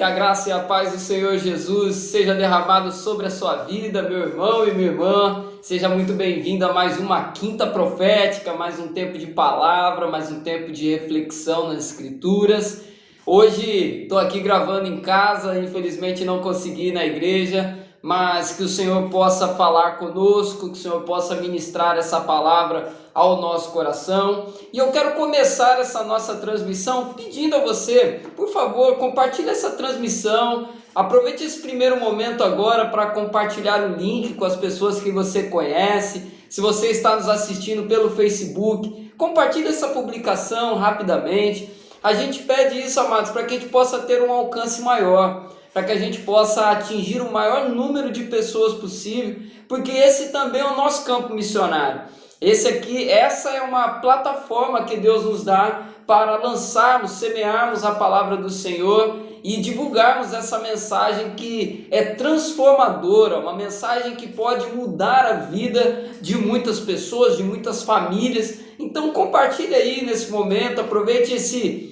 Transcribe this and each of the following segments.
Que a graça e a paz do Senhor Jesus seja derramado sobre a sua vida, meu irmão e minha irmã. Seja muito bem-vindo a mais uma quinta profética, mais um tempo de palavra, mais um tempo de reflexão nas Escrituras. Hoje estou aqui gravando em casa, infelizmente não consegui ir na igreja, mas que o Senhor possa falar conosco, que o Senhor possa ministrar essa palavra ao nosso coração. E eu quero começar essa nossa transmissão pedindo a você, por favor, compartilhe essa transmissão. Aproveite esse primeiro momento agora para compartilhar o link com as pessoas que você conhece. Se você está nos assistindo pelo Facebook, compartilhe essa publicação rapidamente. A gente pede isso, amados, para que a gente possa ter um alcance maior, para que a gente possa atingir o maior número de pessoas possível, porque esse também é o nosso campo missionário. Essa é uma plataforma que Deus nos dá para lançarmos, semearmos a palavra do Senhor e divulgarmos essa mensagem que é transformadora, uma mensagem que pode mudar a vida de muitas pessoas, de muitas famílias. Então compartilhe aí nesse momento, aproveite esse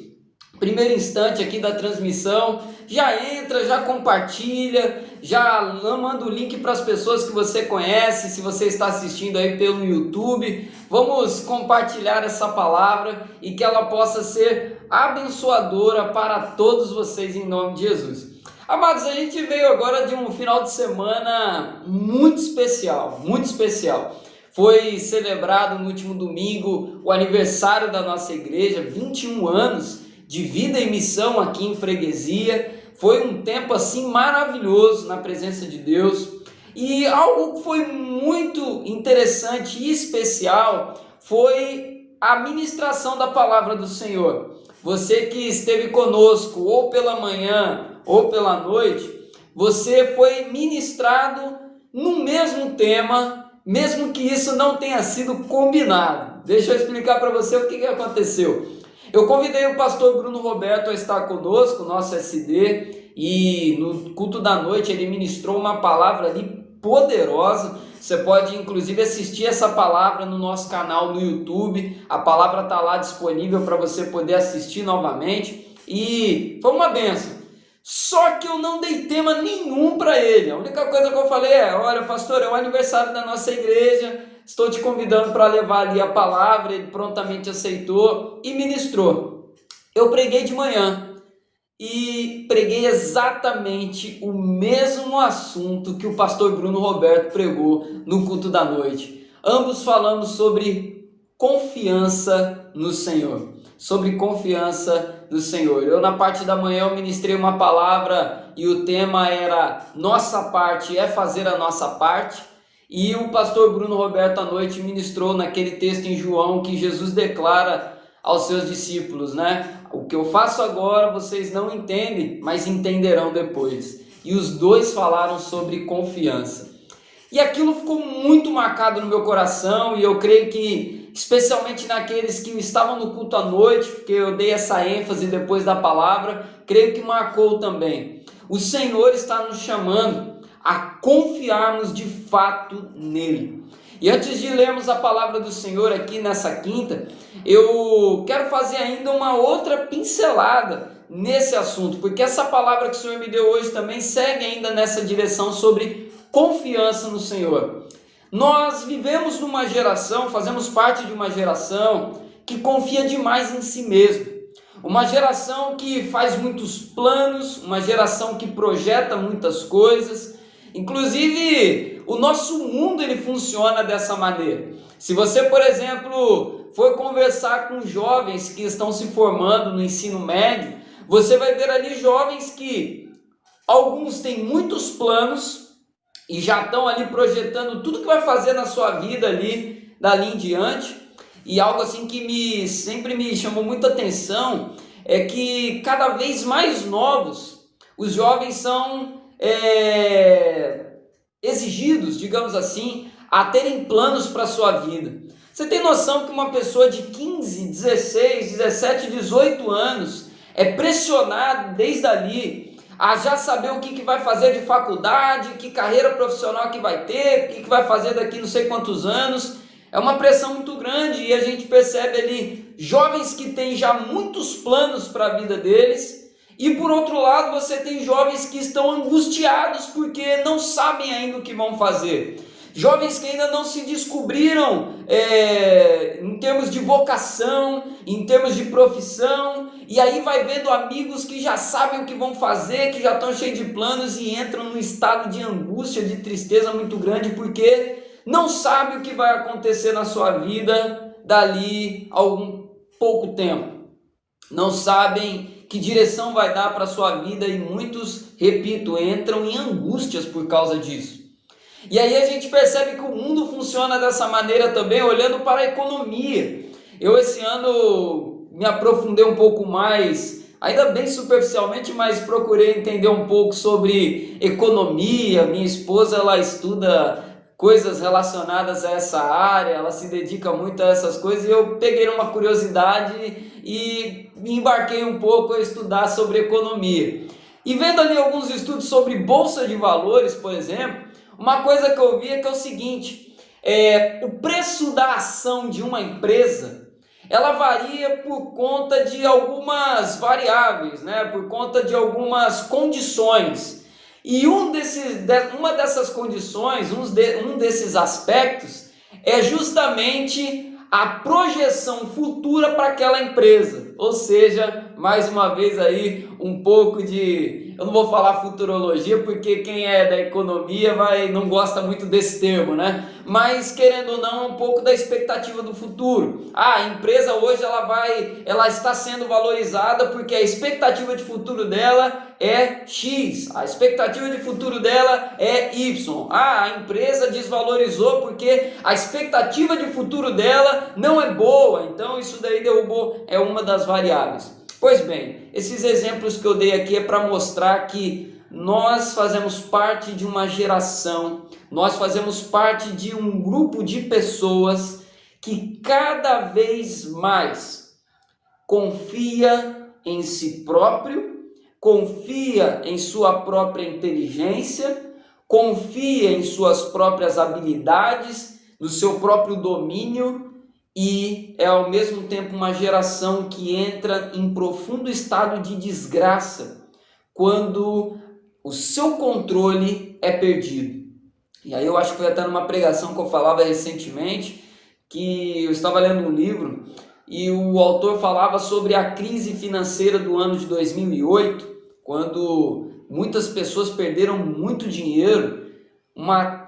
primeiro instante aqui da transmissão, já entra, já compartilha, já manda o link para as pessoas que você conhece. Se você está assistindo aí pelo YouTube, vamos compartilhar essa palavra e que ela possa ser abençoadora para todos vocês em nome de Jesus. Amados, a gente veio agora de um final de semana muito especial, muito especial. Foi celebrado no último domingo o aniversário da nossa igreja, 21 anos de vida e missão aqui em Freguesia. Foi um tempo assim maravilhoso na presença de Deus, e algo que foi muito interessante e especial foi a ministração da palavra do Senhor. Você que esteve conosco ou pela manhã ou pela noite, você foi ministrado no mesmo tema, mesmo que isso não tenha sido combinado. Deixa eu explicar para você o que aconteceu. Eu convidei o pastor Bruno Roberto a estar conosco, nosso SD, e no culto da noite ele ministrou uma palavra ali poderosa. Você pode inclusive assistir essa palavra no nosso canal no YouTube, a palavra está lá disponível para você poder assistir novamente, e foi uma bênção. Só que eu não dei tema nenhum para ele. A única coisa que eu falei é: olha, pastor, é o aniversário da nossa igreja, estou te convidando para levar ali a palavra. Ele prontamente aceitou e ministrou. Eu preguei de manhã e preguei exatamente o mesmo assunto que o pastor Bruno Roberto pregou no culto da noite. Ambos falamos sobre confiança no Senhor. Sobre confiança no Senhor. Eu na parte da manhã eu ministrei uma palavra e o tema era: nossa parte é fazer a nossa parte. E o pastor Bruno Roberto à noite ministrou naquele texto em João que Jesus declara aos seus discípulos, né? O que eu faço agora vocês não entendem, mas entenderão depois. E os dois falaram sobre confiança. E aquilo ficou muito marcado no meu coração, e eu creio que especialmente naqueles que estavam no culto à noite, porque eu dei essa ênfase depois da palavra, creio que marcou também. O Senhor está nos chamando a confiarmos de fato nele. E antes de lermos a palavra do Senhor aqui nessa quinta, eu quero fazer ainda uma outra pincelada nesse assunto, porque essa palavra que o Senhor me deu hoje também segue ainda nessa direção sobre confiança no Senhor. Nós vivemos numa geração, fazemos parte de uma geração que confia demais em si mesmo. Uma geração que faz muitos planos, uma geração que projeta muitas coisas. Inclusive, o nosso mundo ele funciona dessa maneira. Se você, por exemplo, for conversar com jovens que estão se formando no ensino médio, você vai ver ali jovens que alguns têm muitos planos e já estão ali projetando tudo que vai fazer na sua vida ali, dali em diante. E algo assim que sempre me chamou muita atenção é que cada vez mais novos, os jovens são exigidos, digamos assim, a terem planos para a sua vida. Você tem noção que uma pessoa de 15, 16, 17, 18 anos é pressionada desde ali a já saber o que vai fazer de faculdade, que carreira profissional que vai ter, o que vai fazer daqui não sei quantos anos. É uma pressão muito grande, e a gente percebe ali jovens que têm já muitos planos para a vida deles E por outro lado, você tem jovens que estão angustiados porque não sabem ainda o que vão fazer. Jovens que ainda não se descobriram em termos de vocação, em termos de profissão, e aí vai vendo amigos que já sabem o que vão fazer, que já estão cheios de planos e entram num estado de angústia, de tristeza muito grande, porque não sabe o que vai acontecer na sua vida dali a algum pouco tempo. Não sabem que direção vai dar para a sua vida e muitos, repito, entram em angústias por causa disso. E aí a gente percebe que o mundo funciona dessa maneira também, olhando para a economia. Eu esse ano me aprofundei um pouco mais, ainda bem superficialmente, mas procurei entender um pouco sobre economia. Minha esposa, ela estuda coisas relacionadas a essa área, ela se dedica muito a essas coisas, e eu peguei uma curiosidade e me embarquei um pouco a estudar sobre economia. E vendo ali alguns estudos sobre bolsa de valores, por exemplo, uma coisa que eu vi é que é o seguinte: o preço da ação de uma empresa, ela varia por conta de algumas variáveis, né? Por conta de algumas condições. E uma dessas condições, um desses aspectos, é justamente a projeção futura para aquela empresa. Ou seja, mais uma vez aí um pouco de, eu não vou falar futurologia porque quem é da economia não gosta muito desse termo, né? Mas querendo ou não, um pouco da expectativa do futuro. A empresa hoje ela está sendo valorizada porque a expectativa de futuro dela é X, a expectativa de futuro dela é Y. A empresa desvalorizou porque a expectativa de futuro dela não é boa, então isso daí derrubou, é uma das variáveis. Pois bem, esses exemplos que eu dei aqui é para mostrar que nós fazemos parte de uma geração, nós fazemos parte de um grupo de pessoas que cada vez mais confia em si próprio, confia em sua própria inteligência, confia em suas próprias habilidades, no seu próprio domínio, e é ao mesmo tempo uma geração que entra em profundo estado de desgraça quando o seu controle é perdido. E aí eu acho que foi até numa pregação que eu falava recentemente, que eu estava lendo um livro e o autor falava sobre a crise financeira do ano de 2008, quando muitas pessoas perderam muito dinheiro.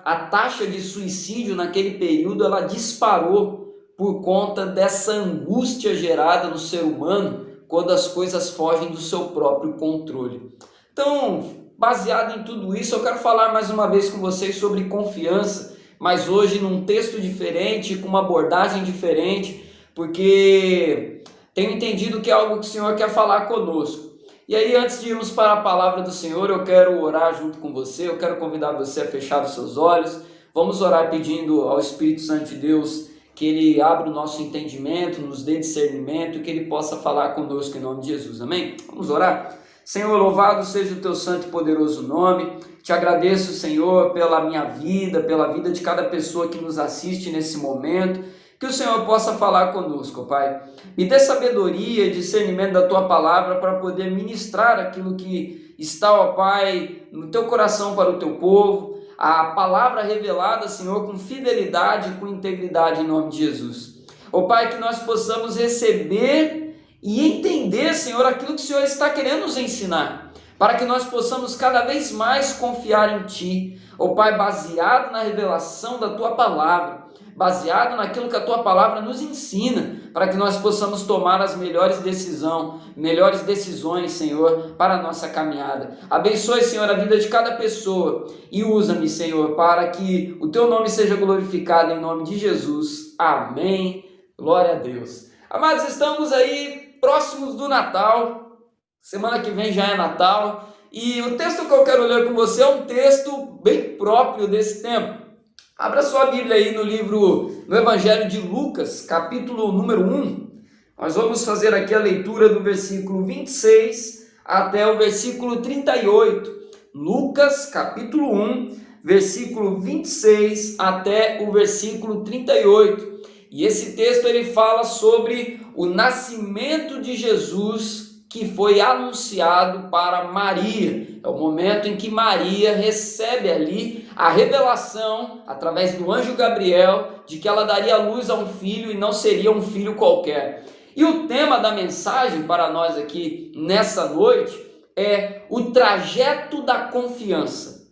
A taxa de suicídio naquele período ela disparou por conta dessa angústia gerada no ser humano quando as coisas fogem do seu próprio controle. Então, baseado em tudo isso, eu quero falar mais uma vez com vocês sobre confiança, mas hoje num texto diferente, com uma abordagem diferente, porque tenho entendido que é algo que o Senhor quer falar conosco. E aí, antes de irmos para a palavra do Senhor, eu quero orar junto com você, eu quero convidar você a fechar os seus olhos. Vamos orar pedindo ao Espírito Santo de Deus que Ele abra o nosso entendimento, nos dê discernimento e que Ele possa falar conosco em nome de Jesus, amém? Vamos orar? Senhor, louvado seja o Teu santo e poderoso nome. Te agradeço, Senhor, pela minha vida, pela vida de cada pessoa que nos assiste nesse momento. Que o Senhor possa falar conosco, Pai. Me dê sabedoria e discernimento da Tua palavra para poder ministrar aquilo que está, ó Pai, no Teu coração para o Teu povo. A palavra revelada, Senhor, com fidelidade e com integridade em nome de Jesus. Ó Pai, que nós possamos receber e entender, Senhor, aquilo que o Senhor está querendo nos ensinar, para que nós possamos cada vez mais confiar em Ti. Ó Pai, baseado na revelação da Tua palavra, baseado naquilo que a Tua palavra nos ensina, para que nós possamos tomar as melhores decisões, Senhor, para a nossa caminhada. Abençoe, Senhor, a vida de cada pessoa e usa-me, Senhor, para que o Teu nome seja glorificado em nome de Jesus. Amém. Glória a Deus. Amados, estamos aí próximos do Natal. Semana que vem já é Natal. E o texto que eu quero ler com você é um texto bem próprio desse tempo. Abra sua Bíblia aí no Evangelho de Lucas, capítulo número 1. Nós vamos fazer aqui a leitura do versículo 26 até o versículo 38. Lucas, capítulo 1, versículo 26 até o versículo 38. E esse texto ele fala sobre o nascimento de Jesus que foi anunciado para Maria. É o momento em que Maria recebe ali a revelação, através do anjo Gabriel, de que ela daria luz a um filho e não seria um filho qualquer. E o tema da mensagem para nós aqui nessa noite é o trajeto da confiança.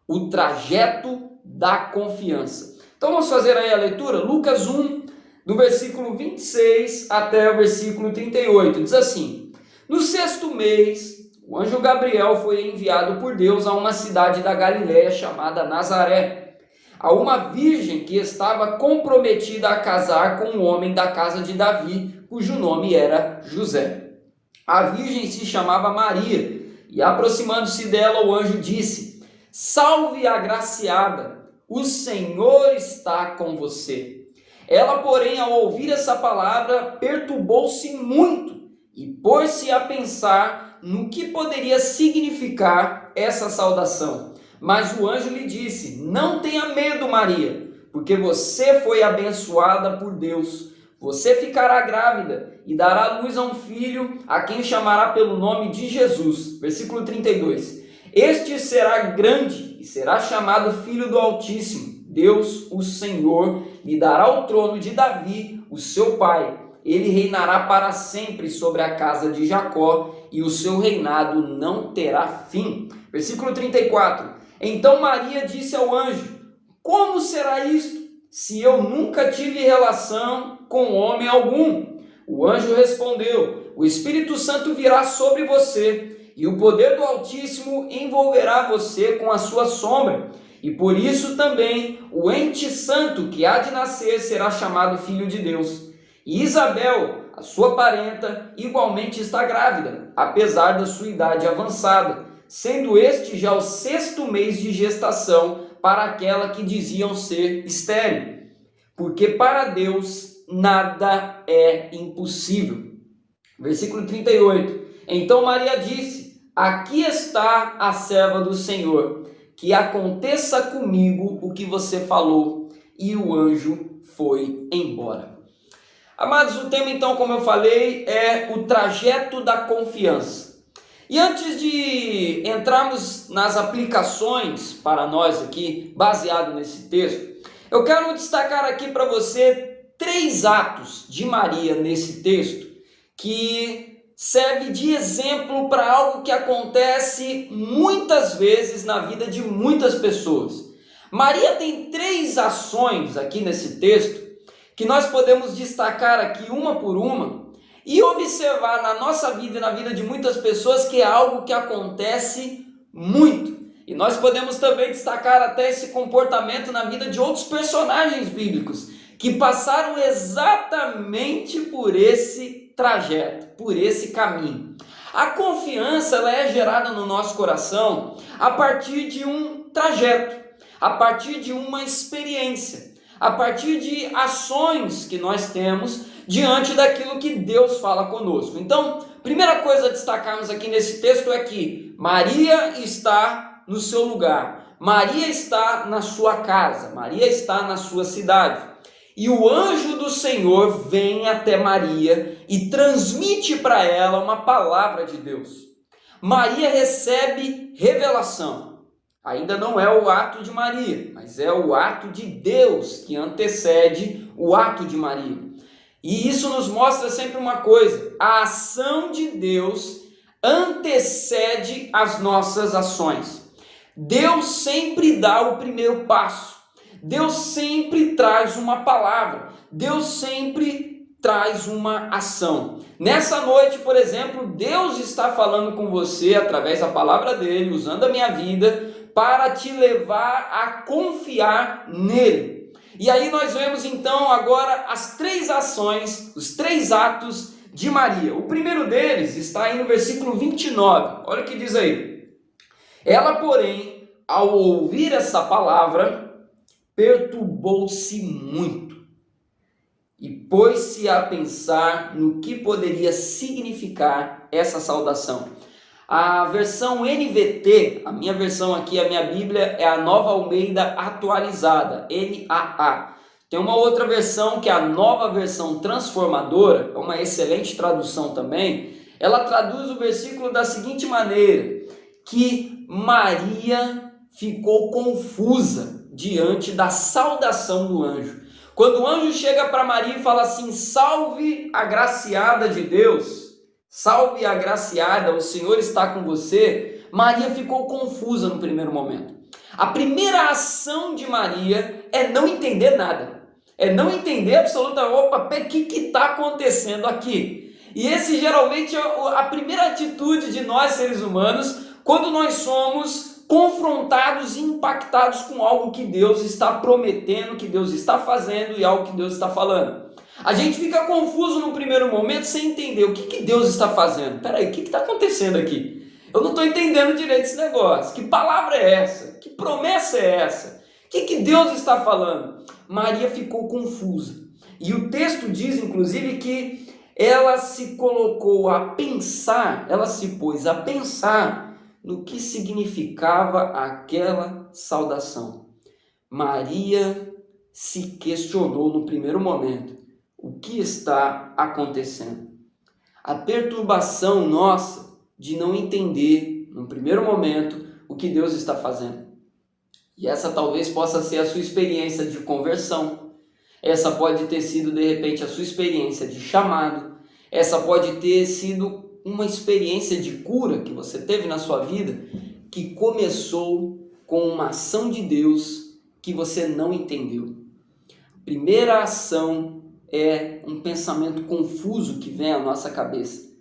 O trajeto da confiança. Então vamos fazer aí a leitura? Lucas 1, do versículo 26 até o versículo 38. Diz assim: no 6º mês, o anjo Gabriel foi enviado por Deus a uma cidade da Galiléia chamada Nazaré, a uma virgem que estava comprometida a casar com um homem da casa de Davi, cujo nome era José. A virgem se chamava Maria, e aproximando-se dela, o anjo disse: salve, agraciada, o Senhor está com você. Ela, porém, ao ouvir essa palavra, perturbou-se muito e pôs-se a pensar no que poderia significar essa saudação. Mas o anjo lhe disse: não tenha medo, Maria, porque você foi abençoada por Deus. Você ficará grávida e dará luz a um filho, a quem chamará pelo nome de Jesus. Versículo 32. Este será grande e será chamado Filho do Altíssimo. Deus, o Senhor, lhe dará o trono de Davi, o seu pai. Ele reinará para sempre sobre a casa de Jacó, e o seu reinado não terá fim. Versículo 34. Então Maria disse ao anjo: como será isto, se eu nunca tive relação com homem algum? O anjo respondeu: o Espírito Santo virá sobre você, e o poder do Altíssimo envolverá você com a sua sombra. E por isso também o ente santo que há de nascer será chamado Filho de Deus. E Isabel, a sua parenta, igualmente está grávida, apesar da sua idade avançada, sendo este já o 6º mês de gestação para aquela que diziam ser estéril. Porque para Deus nada é impossível. Versículo 38. Então Maria disse: aqui está a serva do Senhor, que aconteça comigo o que você falou. E o anjo foi embora. Amados, o tema então, como eu falei, é o trajeto da confiança. E antes de entrarmos nas aplicações para nós aqui, baseado nesse texto, eu quero destacar aqui para você 3 atos de Maria nesse texto, que serve de exemplo para algo que acontece muitas vezes na vida de muitas pessoas. Maria tem 3 ações aqui nesse texto que nós podemos destacar aqui uma por uma e observar na nossa vida e na vida de muitas pessoas que é algo que acontece muito. E nós podemos também destacar até esse comportamento na vida de outros personagens bíblicos que passaram exatamente por esse trajeto, por esse caminho. A confiança ela é gerada no nosso coração a partir de um trajeto, a partir de uma experiência, a partir de ações que nós temos diante daquilo que Deus fala conosco. Então, primeira coisa a destacarmos aqui nesse texto é que Maria está no seu lugar, Maria está na sua casa, Maria está na sua cidade. E o anjo do Senhor vem até Maria e transmite para ela uma palavra de Deus. Maria recebe revelação. Ainda não é o ato de Maria, mas é o ato de Deus que antecede o ato de Maria. E isso nos mostra sempre uma coisa: a ação de Deus antecede as nossas ações. Deus sempre dá o primeiro passo. Deus sempre traz uma palavra, Deus sempre traz uma ação. Nessa noite, por exemplo, Deus está falando com você através da palavra dele, usando a minha vida, para te levar a confiar nele. E aí nós vemos então agora as 3 ações, os 3 atos de Maria. O primeiro deles está aí no versículo 29, olha o que diz aí. Ela, porém, ao ouvir essa palavra, perturbou-se muito e pôs-se a pensar no que poderia significar essa saudação. A versão NVT, a minha versão aqui, a minha Bíblia, é a Nova Almeida Atualizada, NAA. Tem uma outra versão que é a Nova Versão Transformadora, é uma excelente tradução também, ela traduz o versículo da seguinte maneira: que Maria ficou confusa diante da saudação do anjo. Quando o anjo chega para Maria e fala assim: salve agraciada de Deus, salve agraciada, o Senhor está com você, Maria ficou confusa no primeiro momento. A primeira ação de Maria é não entender nada, é não entender absolutamente, opa, o que está acontecendo aqui? E esse geralmente é a primeira atitude de nós seres humanos, quando nós somos confrontados e impactados com algo que Deus está prometendo, que Deus está fazendo e algo que Deus está falando. A gente fica confuso no primeiro momento sem entender o que Deus está fazendo. Peraí, o que está acontecendo aqui? Eu não estou entendendo direito esse negócio. Que palavra é essa? Que promessa é essa? O que Deus está falando? Maria ficou confusa. E o texto diz, inclusive, que ela se colocou a pensar, ela se pôs a pensar no que significava aquela saudação. Maria se questionou no primeiro momento: o que está acontecendo? A perturbação nossa de não entender, no primeiro momento, o que Deus está fazendo. E essa talvez possa ser a sua experiência de conversão. Essa pode ter sido, de repente, a sua experiência de chamado. Essa pode ter sido uma experiência de cura que você teve na sua vida, que começou com uma ação de Deus que você não entendeu. A primeira ação é um pensamento confuso que vem à nossa cabeça.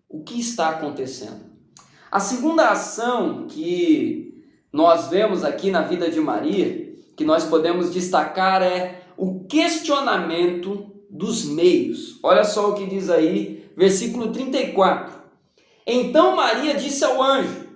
O que está acontecendo? A segunda ação que nós vemos aqui na vida de Maria, que nós podemos destacar, é o questionamento dos meios. Olha só o que diz aí, versículo 34. Então Maria disse ao anjo: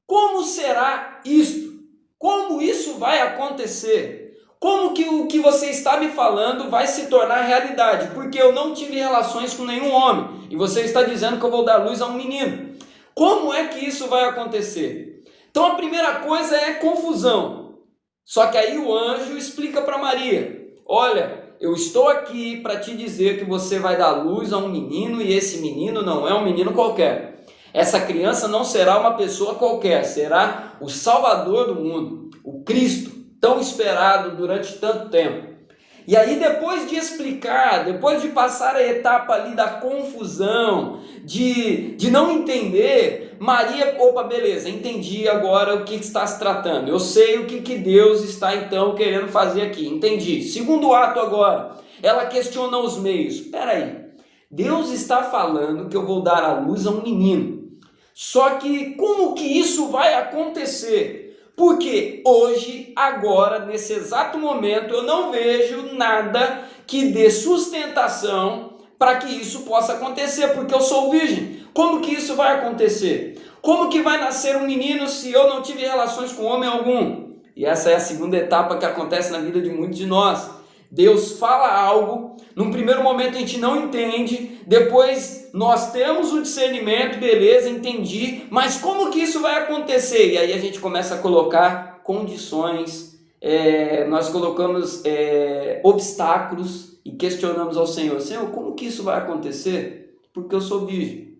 como será isto? Como isso vai acontecer? Como que o que você está me falando vai se tornar realidade? Porque eu não tive relações com nenhum homem e você está dizendo que eu vou dar luz a um menino. Como é que isso vai acontecer? Então a primeira coisa é confusão. Só que aí o anjo explica para Maria: olha, eu estou aqui para te dizer que você vai dar luz a um menino e esse menino não é um menino qualquer. Essa criança não será uma pessoa qualquer, será o Salvador do mundo, o Cristo, tão esperado durante tanto tempo. E aí depois de explicar, depois de passar a etapa ali da confusão, de não entender, Maria, opa, beleza, entendi agora o que está se tratando. Eu sei o que Deus está então querendo fazer aqui, entendi. Segundo ato agora, ela questiona os meios. Espera aí, Deus está falando que eu vou dar à luz a um menino. Só que como que isso vai acontecer? Porque hoje, agora, nesse exato momento, eu não vejo nada que dê sustentação para que isso possa acontecer, porque eu sou virgem. Como que isso vai acontecer? Como que vai nascer um menino se eu não tive relações com homem algum? E essa é a segunda etapa que acontece na vida de muitos de nós. Deus fala algo, num primeiro momento a gente não entende, depois nós temos o discernimento, beleza, entendi, mas como que isso vai acontecer? E aí a gente começa a colocar condições, nós colocamos obstáculos e questionamos ao Senhor: Senhor, como que isso vai acontecer? Porque eu sou virgem.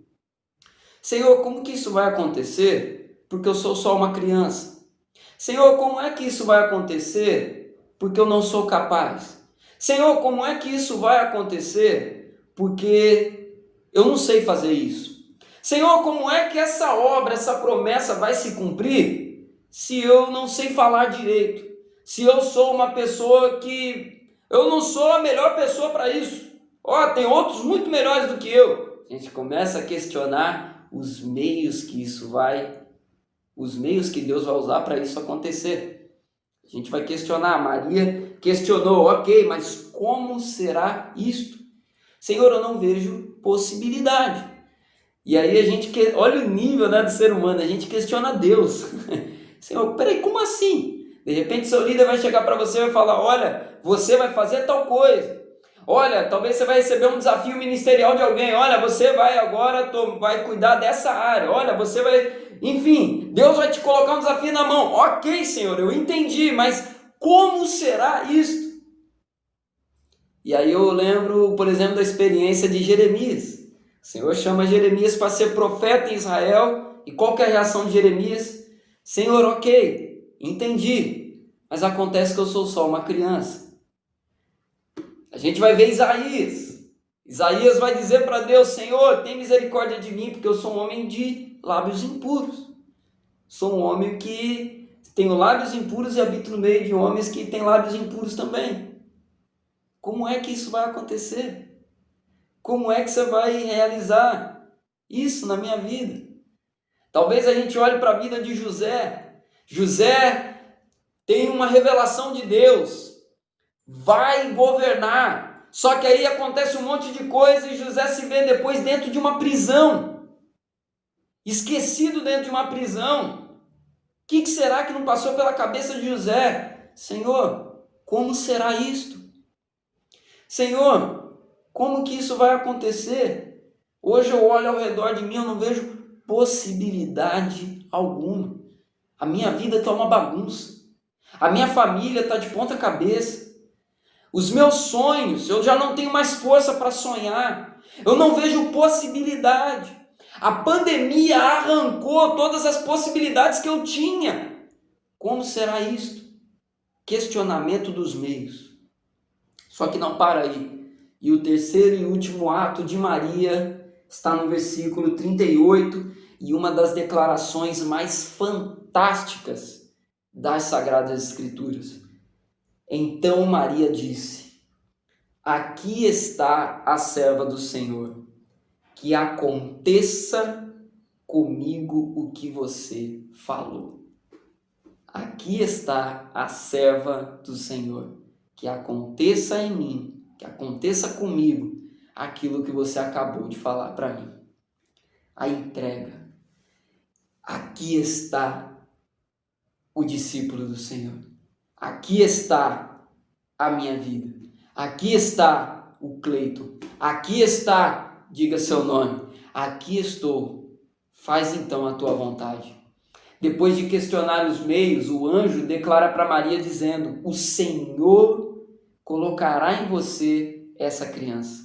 Senhor, como que isso vai acontecer? Porque eu sou só uma criança. Senhor, como é que isso vai acontecer? Porque eu não sou capaz. Senhor, como é que isso vai acontecer? Porque eu não sei fazer isso. Senhor, como é que essa obra, essa promessa vai se cumprir se eu não sei falar direito? Se eu sou uma pessoa que eu não sou a melhor pessoa para isso. Tem outros muito melhores do que eu. A gente começa a questionar os meios que Deus vai usar para isso acontecer. A gente vai questionar. Maria questionou: ok, mas como será isto? Senhor, eu não vejo possibilidade. E aí a gente, olha o nível, né, do ser humano, a gente questiona Deus. Senhor, peraí, como assim? De repente seu líder vai chegar para você e vai falar: olha, você vai fazer tal coisa. Olha, talvez você vai receber um desafio ministerial de alguém. Olha, você vai agora, vai cuidar dessa área. Olha, você vai... Enfim, Deus vai te colocar um desafio na mão. Ok, Senhor, eu entendi, mas como será isto? E aí eu lembro, por exemplo, da experiência de Jeremias. Senhor chama Jeremias para ser profeta em Israel. E qual que é a reação de Jeremias? Senhor, ok, entendi, mas acontece que eu sou só uma criança. A gente vai ver Isaías. Isaías vai dizer para Deus: Senhor, tem misericórdia de mim, porque eu sou um homem de lábios impuros. Sou um homem que tenho lábios impuros e habito no meio de homens que têm lábios impuros também. Como é que isso vai acontecer? Como é que você vai realizar isso na minha vida? Talvez a gente olhe para a vida de José. José tem uma revelação de Deus, vai governar. Só que aí acontece um monte de coisa e José se vê depois dentro de uma prisão, esquecido dentro de uma prisão. O que será que não passou pela cabeça de José? Senhor, como será isto? Senhor, como que isso vai acontecer? Hoje eu olho ao redor de mim, eu não vejo possibilidade alguma. A minha vida está uma bagunça. A minha família está de ponta cabeça. Os meus sonhos, eu já não tenho mais força para sonhar. Eu não vejo possibilidade. A pandemia arrancou todas as possibilidades que eu tinha. Como será isto? Questionamento dos meios. Só que não para aí. E o terceiro e último ato de Maria está no versículo 38 e uma das declarações mais fantásticas das Sagradas Escrituras. Então Maria disse: aqui está a serva do Senhor, que aconteça comigo o que você falou. Aqui está a serva do Senhor, que aconteça em mim, que aconteça comigo aquilo que você acabou de falar para mim. A entrega. Aqui está o discípulo do Senhor. Aqui está a minha vida. Aqui está o Cleiton. Aqui está, diga seu nome. Aqui estou. Faz então a tua vontade. Depois de questionar os meios, o anjo declara para Maria dizendo: o Senhor colocará em você essa criança.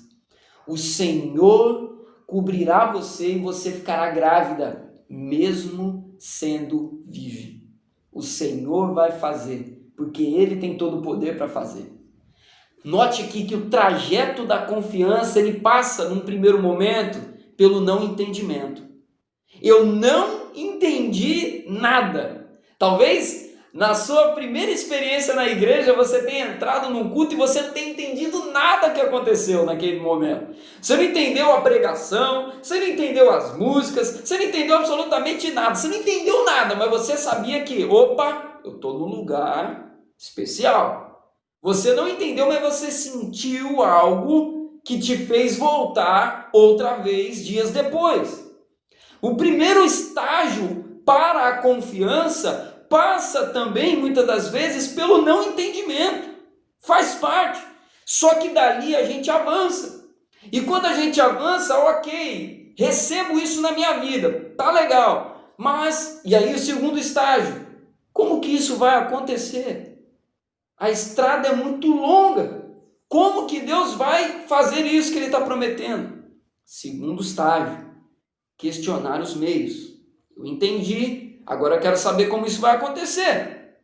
O Senhor cobrirá você e você ficará grávida, mesmo sendo virgem. O Senhor vai fazer, porque Ele tem todo o poder para fazer. Note aqui que o trajeto da confiança, ele passa, num primeiro momento, pelo não entendimento. Eu não entendi nada. Talvez na sua primeira experiência na igreja você tenha entrado num culto e você não tenha entendido nada que aconteceu naquele momento. Você não entendeu a pregação, você não entendeu as músicas, você não entendeu absolutamente nada, você não entendeu nada, mas você sabia que, opa, eu estou num lugar especial. Você não entendeu, mas você sentiu algo que te fez voltar outra vez dias depois. O primeiro estágio para a confiança passa também, muitas das vezes, pelo não entendimento. Faz parte. Só que dali a gente avança. E quando a gente avança, ok, recebo isso na minha vida, tá legal. Mas, e aí o segundo estágio, como que isso vai acontecer? A estrada é muito longa. Como que Deus vai fazer isso que Ele está prometendo? Segundo estágio, questionar os meios. Eu entendi, agora eu quero saber como isso vai acontecer.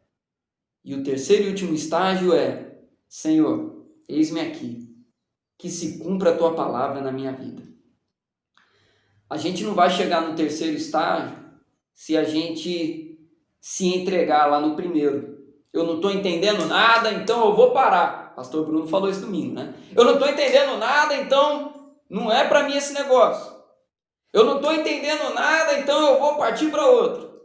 E o terceiro e último estágio é: Senhor, eis-me aqui, que se cumpra a Tua palavra na minha vida. A gente não vai chegar no terceiro estágio se a gente se entregar lá no primeiro. Eu não estou entendendo nada, então eu vou parar. Pastor Bruno falou isso domingo, né? Eu não estou entendendo nada, então não é para mim esse negócio. Eu não estou entendendo nada, então eu vou partir para outro.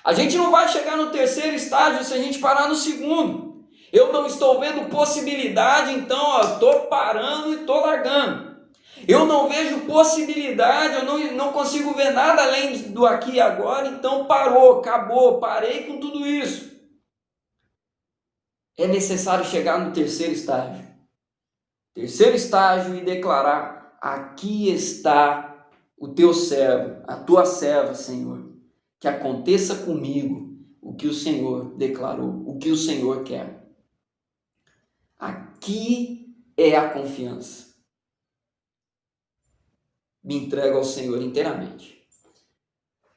A gente não vai chegar no terceiro estágio se a gente parar no segundo. Eu não estou vendo possibilidade, então estou parando e estou largando. Eu não vejo possibilidade, eu não consigo ver nada além do aqui e agora, então parou, acabou, parei com tudo isso. É necessário chegar no terceiro estágio. Terceiro estágio e declarar: aqui está o teu servo, a tua serva, Senhor. Que aconteça comigo o que o Senhor declarou, o que o Senhor quer. Aqui é a confiança. me entrego ao Senhor inteiramente.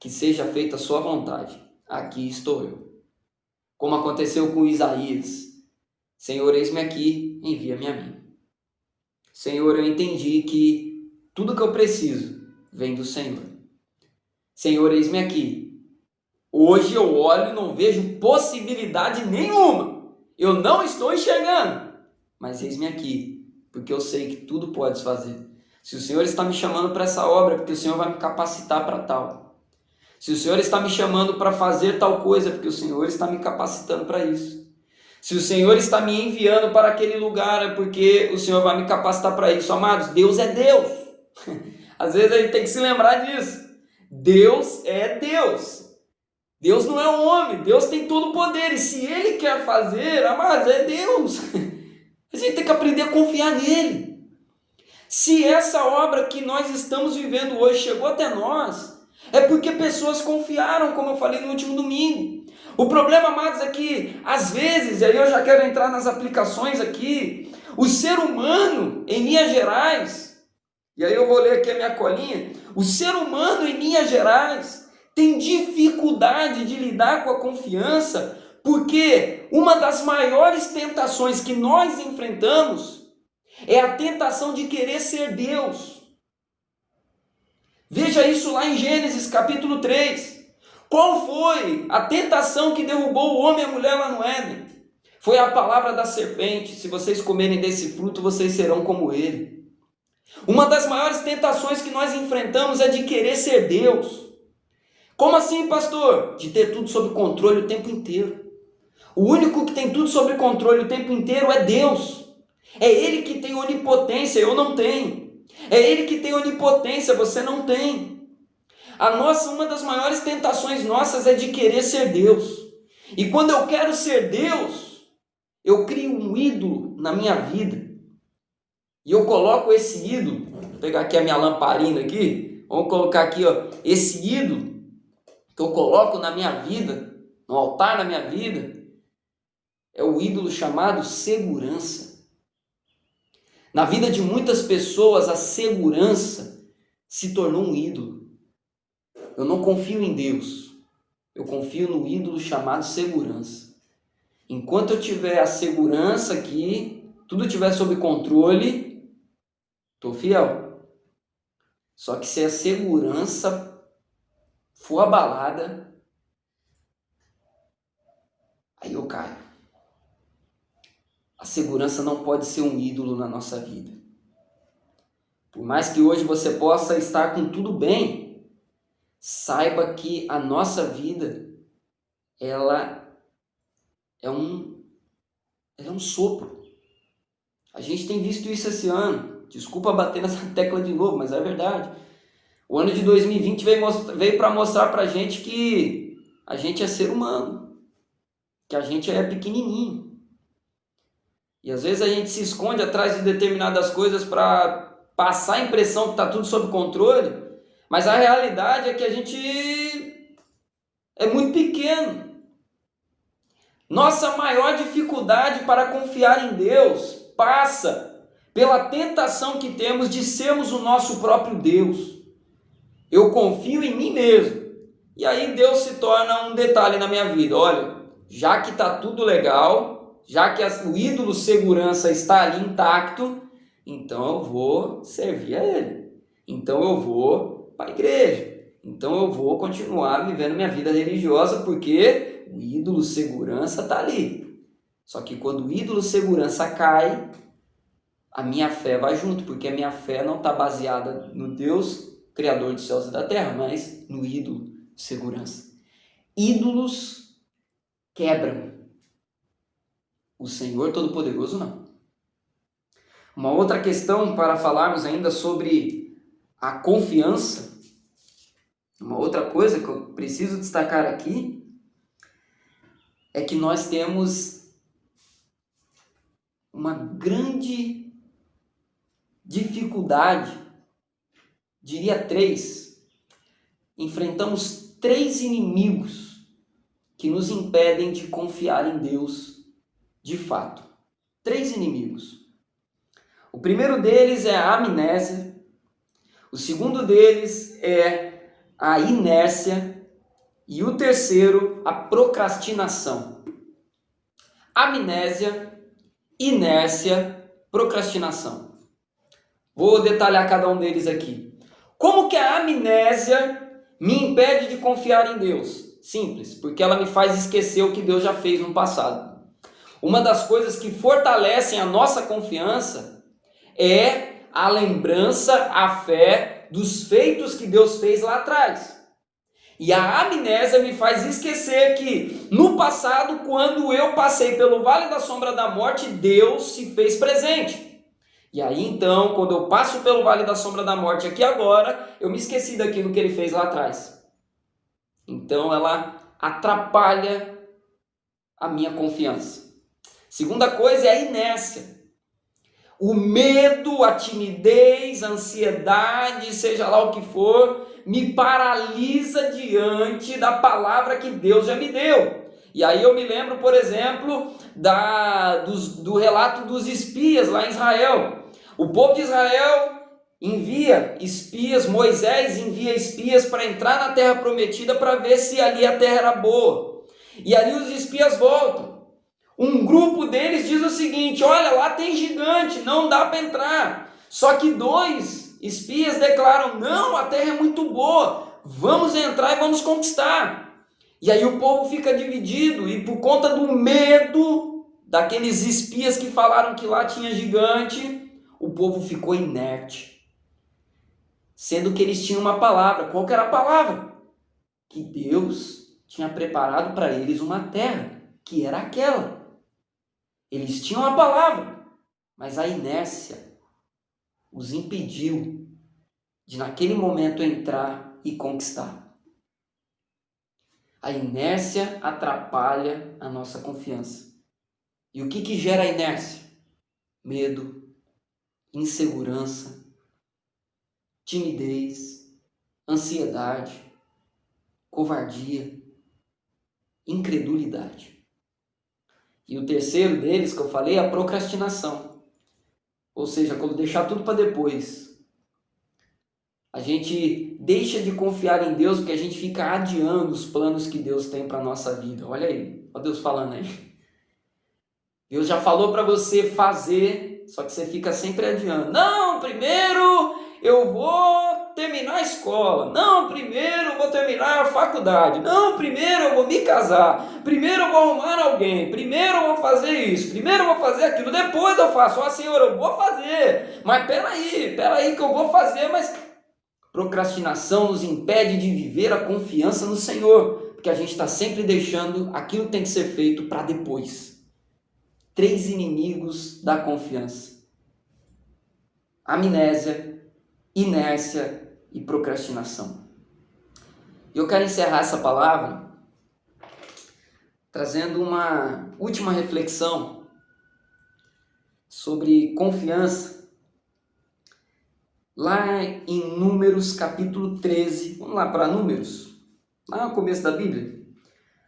Que seja feita a sua vontade. Aqui estou eu. Como aconteceu com Isaías. Senhor, eis-me aqui, envia-me a mim. Senhor, eu entendi que tudo que eu preciso vem do Senhor. Senhor, eis-me aqui. Hoje eu olho e não vejo possibilidade nenhuma. Eu não estou enxergando. Mas eis-me aqui, porque eu sei que tudo podes fazer. Se o Senhor está me chamando para essa obra, é porque o Senhor vai me capacitar para tal. Se o Senhor está me chamando para fazer tal coisa, é porque o Senhor está me capacitando para isso. Se o Senhor está me enviando para aquele lugar, é porque o Senhor vai me capacitar para isso. Amados, Deus é Deus. Às vezes a gente tem que se lembrar disso. Deus é Deus. Deus não é um homem. Deus tem todo o poder. E se Ele quer fazer, amados, é Deus. A gente tem que aprender a confiar nele. Se essa obra que nós estamos vivendo hoje chegou até nós, é porque pessoas confiaram, como eu falei no último domingo. O problema, amados, é que, às vezes, e aí eu já quero entrar nas aplicações aqui, o ser humano, em linhas gerais, e aí eu vou ler aqui a minha colinha, o ser humano, em linhas gerais, tem dificuldade de lidar com a confiança, porque uma das maiores tentações que nós enfrentamos é a tentação de querer ser Deus. Veja isso lá em Gênesis capítulo 3. Qual foi a tentação que derrubou o homem e a mulher lá no Éden? Foi a palavra da serpente: se vocês comerem desse fruto, vocês serão como ele. Uma das maiores tentações que nós enfrentamos é de querer ser Deus. Como assim, pastor? De ter tudo sob controle o tempo inteiro. O único que tem tudo sob controle o tempo inteiro é Deus. É Ele que tem onipotência, eu não tenho. É Ele que tem onipotência, você não tem. Uma das maiores tentações nossas é de querer ser Deus. E quando eu quero ser Deus, eu crio um ídolo na minha vida. E eu coloco esse ídolo, vou pegar aqui a minha lamparina aqui, vamos colocar aqui, ó, esse ídolo que eu coloco na minha vida, no altar na minha vida, é o ídolo chamado segurança. Na vida de muitas pessoas, a segurança se tornou um ídolo. Eu não confio em Deus, eu confio no ídolo chamado segurança. Enquanto eu tiver a segurança aqui, tudo estiver sob controle, estou fiel. Só que se a segurança for abalada, aí eu caio. A segurança não pode ser um ídolo na nossa vida. Por mais que hoje você possa estar com tudo bem, saiba que a nossa vida, ela é um sopro. A gente tem visto isso esse ano. Desculpa bater nessa tecla de novo, mas é verdade. O ano de 2020 veio para mostrar para a gente que a gente é ser humano, que a gente é pequenininho. E às vezes a gente se esconde atrás de determinadas coisas para passar a impressão que está tudo sob controle, mas a realidade é que a gente é muito pequeno. Nossa maior dificuldade para confiar em Deus passa pela tentação que temos de sermos o nosso próprio Deus. Eu confio em mim mesmo. E aí Deus se torna um detalhe na minha vida. Olha, já que está tudo legal, já que o ídolo segurança está ali intacto, então eu vou servir a Ele. Então eu vou para a igreja. Então eu vou continuar vivendo minha vida religiosa porque o ídolo segurança está ali. Só que quando o ídolo segurança cai, a minha fé vai junto, porque a minha fé não está baseada no Deus Criador dos céus e da terra, mas no ídolo segurança. Ídolos quebram. O Senhor Todo-Poderoso não. Uma outra questão para falarmos ainda sobre a confiança, uma outra coisa que eu preciso destacar aqui, é que nós temos uma grande dificuldade, diria 3. Enfrentamos 3 inimigos que nos impedem de confiar em Deus de fato. 3 inimigos. O primeiro deles é a amnésia, O segundo deles é a inércia e o terceiro, a procrastinação. Amnésia, inércia, procrastinação. Vou detalhar cada um deles aqui. Como que a amnésia me impede de confiar em Deus? Simples, porque ela me faz esquecer o que Deus já fez no passado. Uma das coisas que fortalecem a nossa confiança é a lembrança, a fé dos feitos que Deus fez lá atrás. E a amnésia me faz esquecer que no passado, quando eu passei pelo vale da sombra da morte, Deus se fez presente. E aí então, quando eu passo pelo vale da sombra da morte aqui agora, eu me esqueci daquilo que ele fez lá atrás. Então ela atrapalha a minha confiança. Segunda coisa é a inércia. O medo, a timidez, a ansiedade, seja lá o que for, me paralisa diante da palavra que Deus já me deu. E aí eu me lembro, por exemplo, do relato dos espias lá em Israel. O povo de Israel envia espias, Moisés envia espias para entrar na terra prometida para ver se ali a terra era boa. E ali os espias voltam. Um grupo deles diz o seguinte: olha, lá tem gigante, não dá para entrar. Só que 2 espias declaram: não, a terra é muito boa, vamos entrar e vamos conquistar. E aí o povo fica dividido, e por conta do medo daqueles espias que falaram que lá tinha gigante, o povo ficou inerte. Sendo que eles tinham uma palavra. Qual que era a palavra? Que Deus tinha preparado para eles uma terra, que era aquela. Eles tinham a palavra, mas a inércia os impediu de naquele momento entrar e conquistar. A inércia atrapalha a nossa confiança. E o que gera a inércia? Medo, insegurança, timidez, ansiedade, covardia, incredulidade. E o terceiro deles que eu falei é a procrastinação. Ou seja, quando deixar tudo para depois. A gente deixa de confiar em Deus porque a gente fica adiando os planos que Deus tem para a nossa vida. Olha aí, olha Deus falando aí. Deus já falou para você fazer, só que você fica sempre adiando. Não, primeiro eu vou terminar a escola. Não, primeiro eu vou terminar a faculdade. Não, primeiro eu vou me casar. Primeiro eu vou arrumar alguém. Primeiro eu vou fazer isso. Primeiro eu vou fazer aquilo. Depois eu faço. Ó, Senhor, eu vou fazer. Mas peraí que eu vou fazer. Mas procrastinação nos impede de viver a confiança no Senhor. Porque a gente está sempre deixando aquilo que tem que ser feito para depois. 3 inimigos da confiança: amnésia, inércia e procrastinação. E eu quero encerrar essa palavra trazendo uma última reflexão sobre confiança. Lá em Números capítulo 13, vamos lá para Números, lá no começo da Bíblia.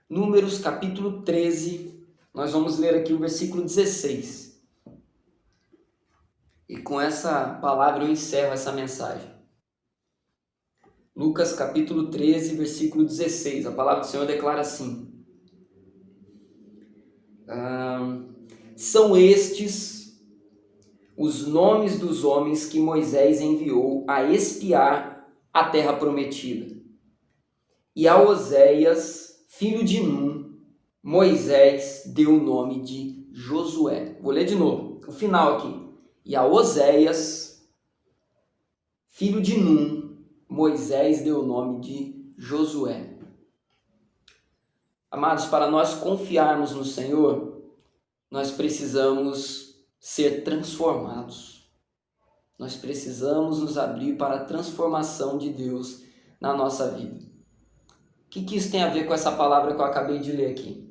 Números capítulo 13, nós vamos ler aqui o versículo 16. E com essa palavra eu encerro essa mensagem. Lucas capítulo 13, versículo 16. A palavra do Senhor declara assim: são estes os nomes dos homens que Moisés enviou a espiar a terra prometida. E a Oséias, filho de Num, Moisés deu o nome de Josué. Vou ler de novo, o final aqui. E a Oséias, filho de Num, Moisés deu o nome de Josué. Amados, para nós confiarmos no Senhor, nós precisamos ser transformados. Nós precisamos nos abrir para a transformação de Deus na nossa vida. O que isso tem a ver com essa palavra que eu acabei de ler aqui?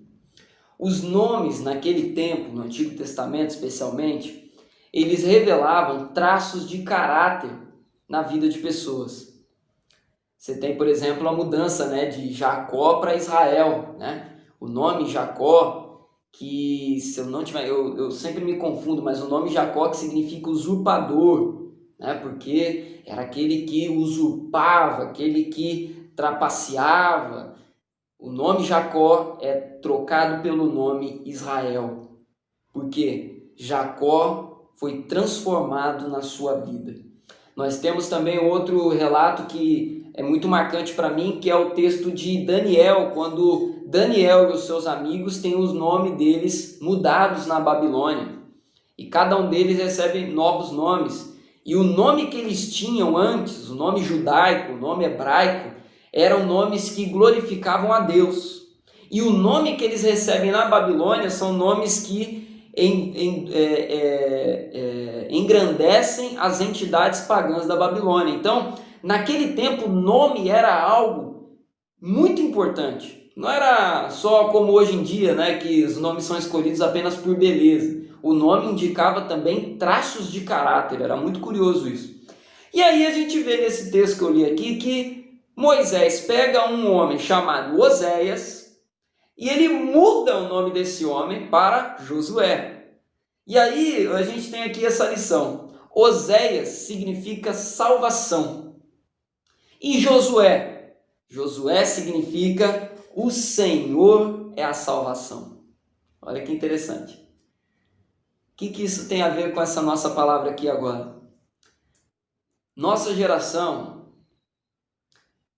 Os nomes naquele tempo, no Antigo Testamento especialmente, eles revelavam traços de caráter na vida de pessoas. Você tem, por exemplo, a mudança, de Jacó para Israel, O nome Jacó, que se eu não tiver, eu sempre me confundo, mas o nome Jacó que significa usurpador, né? Porque era aquele que usurpava, aquele que trapaceava. O nome Jacó é trocado pelo nome Israel, porque Jacó foi transformado na sua vida. Nós temos também outro relato que é muito marcante para mim, que é o texto de Daniel, quando Daniel e os seus amigos têm os nomes deles mudados na Babilônia. E cada um deles recebe novos nomes. E o nome que eles tinham antes, o nome judaico, o nome hebraico, eram nomes que glorificavam a Deus. E o nome que eles recebem na Babilônia são nomes que engrandecem as entidades pagãs da Babilônia. Então, naquele tempo, o nome era algo muito importante. Não era só como hoje em dia, né, que os nomes são escolhidos apenas por beleza. O nome indicava também traços de caráter, era muito curioso isso. E aí a gente vê nesse texto que eu li aqui que Moisés pega um homem chamado Oséias e ele muda o nome desse homem para Josué. E aí a gente tem aqui essa lição. Oséias significa salvação. E Josué? Josué significa o Senhor é a salvação. Olha que interessante. O que isso tem a ver com essa nossa palavra aqui agora? Nossa geração,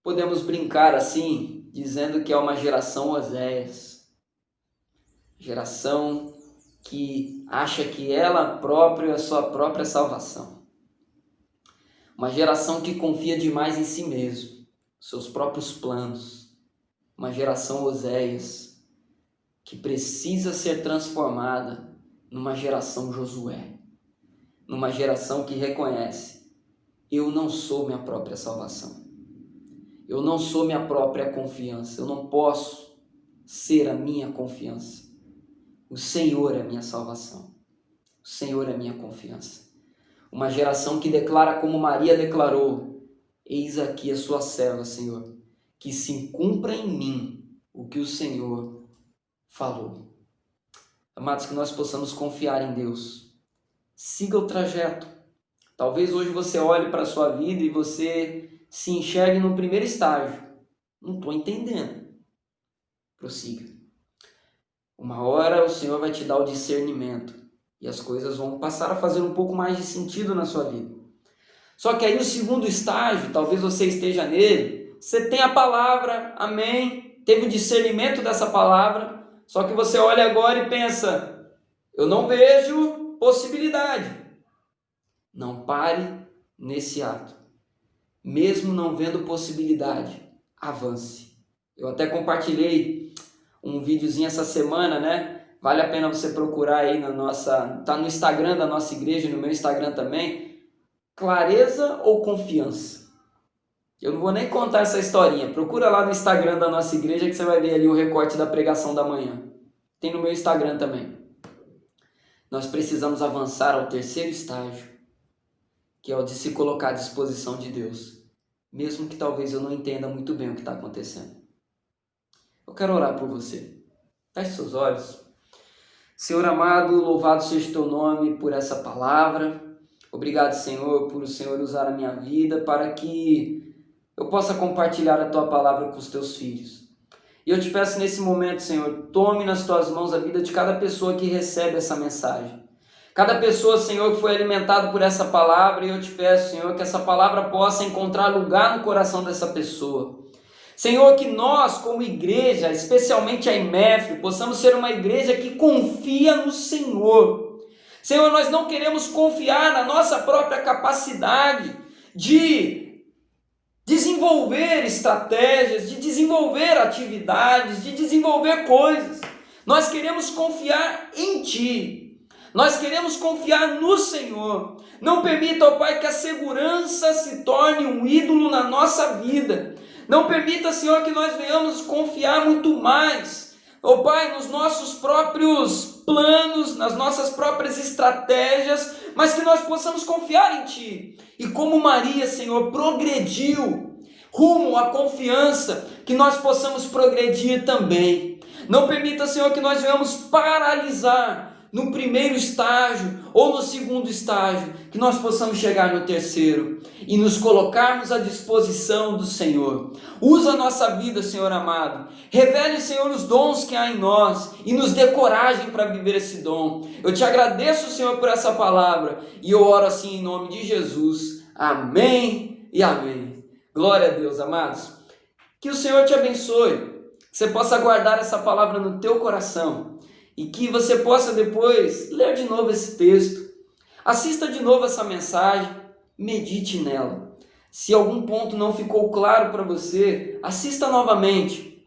podemos brincar assim, dizendo que é uma geração Oséias. Geração que acha que ela própria é a sua própria salvação. Uma geração que confia demais em si mesmo, seus próprios planos. Uma geração Oséias que precisa ser transformada numa geração Josué. Numa geração que reconhece: eu não sou minha própria salvação. Eu não sou minha própria confiança. Eu não posso ser a minha confiança. O Senhor é a minha salvação. O Senhor é a minha confiança. Uma geração que declara como Maria declarou: eis aqui a sua serva, Senhor, que se cumpra em mim o que o Senhor falou. Amados, que nós possamos confiar em Deus. Siga o trajeto. Talvez hoje você olhe para a sua vida e você se enxergue no primeiro estágio. Não estou entendendo. Prossiga. Uma hora o Senhor vai te dar o discernimento e as coisas vão passar a fazer um pouco mais de sentido na sua vida. Só que aí o segundo estágio, talvez você esteja nele, você tem a palavra, amém, teve o discernimento dessa palavra, só que você olha agora e pensa: eu não vejo possibilidade. Não pare nesse ato. Mesmo não vendo possibilidade, avance. Eu até compartilhei um videozinho essa semana, né? Vale a pena você procurar aí tá no Instagram da nossa igreja, no meu Instagram também. Clareza ou confiança? Eu não vou nem contar essa historinha. Procura lá no Instagram da nossa igreja que você vai ver ali o recorte da pregação da manhã. Tem no meu Instagram também. Nós precisamos avançar ao terceiro estágio, que é o de se colocar à disposição de Deus, mesmo que talvez eu não entenda muito bem o que está acontecendo. Eu quero orar por você. Feche seus olhos. Senhor amado, louvado seja o teu nome por essa palavra. Obrigado, Senhor, por o Senhor usar a minha vida para que eu possa compartilhar a tua palavra com os teus filhos. E eu te peço nesse momento, Senhor, tome nas tuas mãos a vida de cada pessoa que recebe essa mensagem. Cada pessoa, Senhor, que foi alimentada por essa palavra, e eu te peço, Senhor, que essa palavra possa encontrar lugar no coração dessa pessoa. Senhor, que nós, como igreja, especialmente a IMEF, possamos ser uma igreja que confia no Senhor. Senhor, nós não queremos confiar na nossa própria capacidade de desenvolver estratégias, de desenvolver atividades, de desenvolver coisas. Nós queremos confiar em Ti. Nós queremos confiar no Senhor. Não permita, ó Pai, que a segurança se torne um ídolo na nossa vida. Não permita, Senhor, que nós venhamos confiar muito mais, ó Pai, nos nossos próprios planos, nas nossas próprias estratégias, mas que nós possamos confiar em Ti. E como Maria, Senhor, progrediu rumo à confiança, que nós possamos progredir também. Não permita, Senhor, que nós venhamos paralisar no primeiro estágio ou no segundo estágio, que nós possamos chegar no terceiro e nos colocarmos à disposição do Senhor. Usa a nossa vida, Senhor amado. Revele, Senhor, os dons que há em nós e nos dê coragem para viver esse dom. Eu te agradeço, Senhor, por essa palavra e eu oro assim em nome de Jesus. Amém e amém. Glória a Deus, amados. Que o Senhor te abençoe, que você possa guardar essa palavra no teu coração e que você possa depois ler de novo esse texto, assista de novo essa mensagem, medite nela. Se algum ponto não ficou claro para você, assista novamente,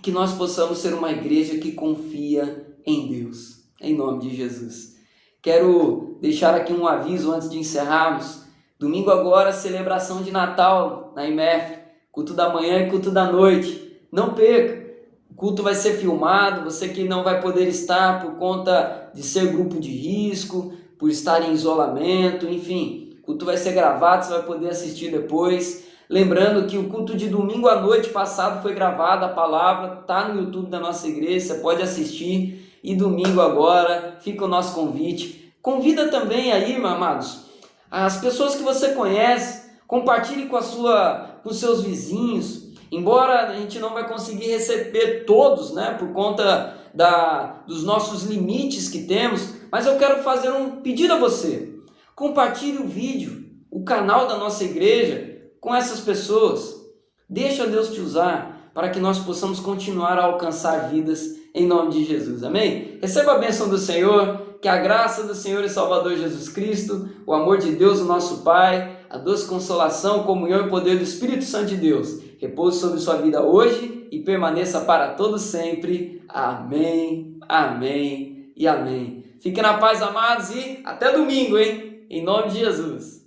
que nós possamos ser uma igreja que confia em Deus, em nome de Jesus. Quero deixar aqui um aviso antes de encerrarmos. Domingo agora, celebração de Natal na IMF, culto da manhã e culto da noite. Não perca! O culto vai ser filmado, você que não vai poder estar por conta de ser grupo de risco, por estar em isolamento, enfim, o culto vai ser gravado, você vai poder assistir depois. Lembrando que o culto de domingo à noite passado foi gravado, a palavra está no YouTube da nossa igreja, você pode assistir. E domingo agora, fica o nosso convite. Convida também aí, amados, as pessoas que você conhece, compartilhe com os seus vizinhos. Embora a gente não vai conseguir receber todos, né, por conta dos nossos limites que temos, mas eu quero fazer um pedido a você. Compartilhe o vídeo, o canal da nossa igreja com essas pessoas. Deixa Deus te usar para que nós possamos continuar a alcançar vidas em nome de Jesus. Amém? Receba a bênção do Senhor, que a graça do Senhor e Salvador Jesus Cristo, o amor de Deus, o nosso Pai, a doce consolação, comunhão e poder do Espírito Santo de Deus repouse sobre sua vida hoje e permaneça para todo sempre. Amém, amém e amém. Fiquem na paz, amados, e até domingo, hein? Em nome de Jesus.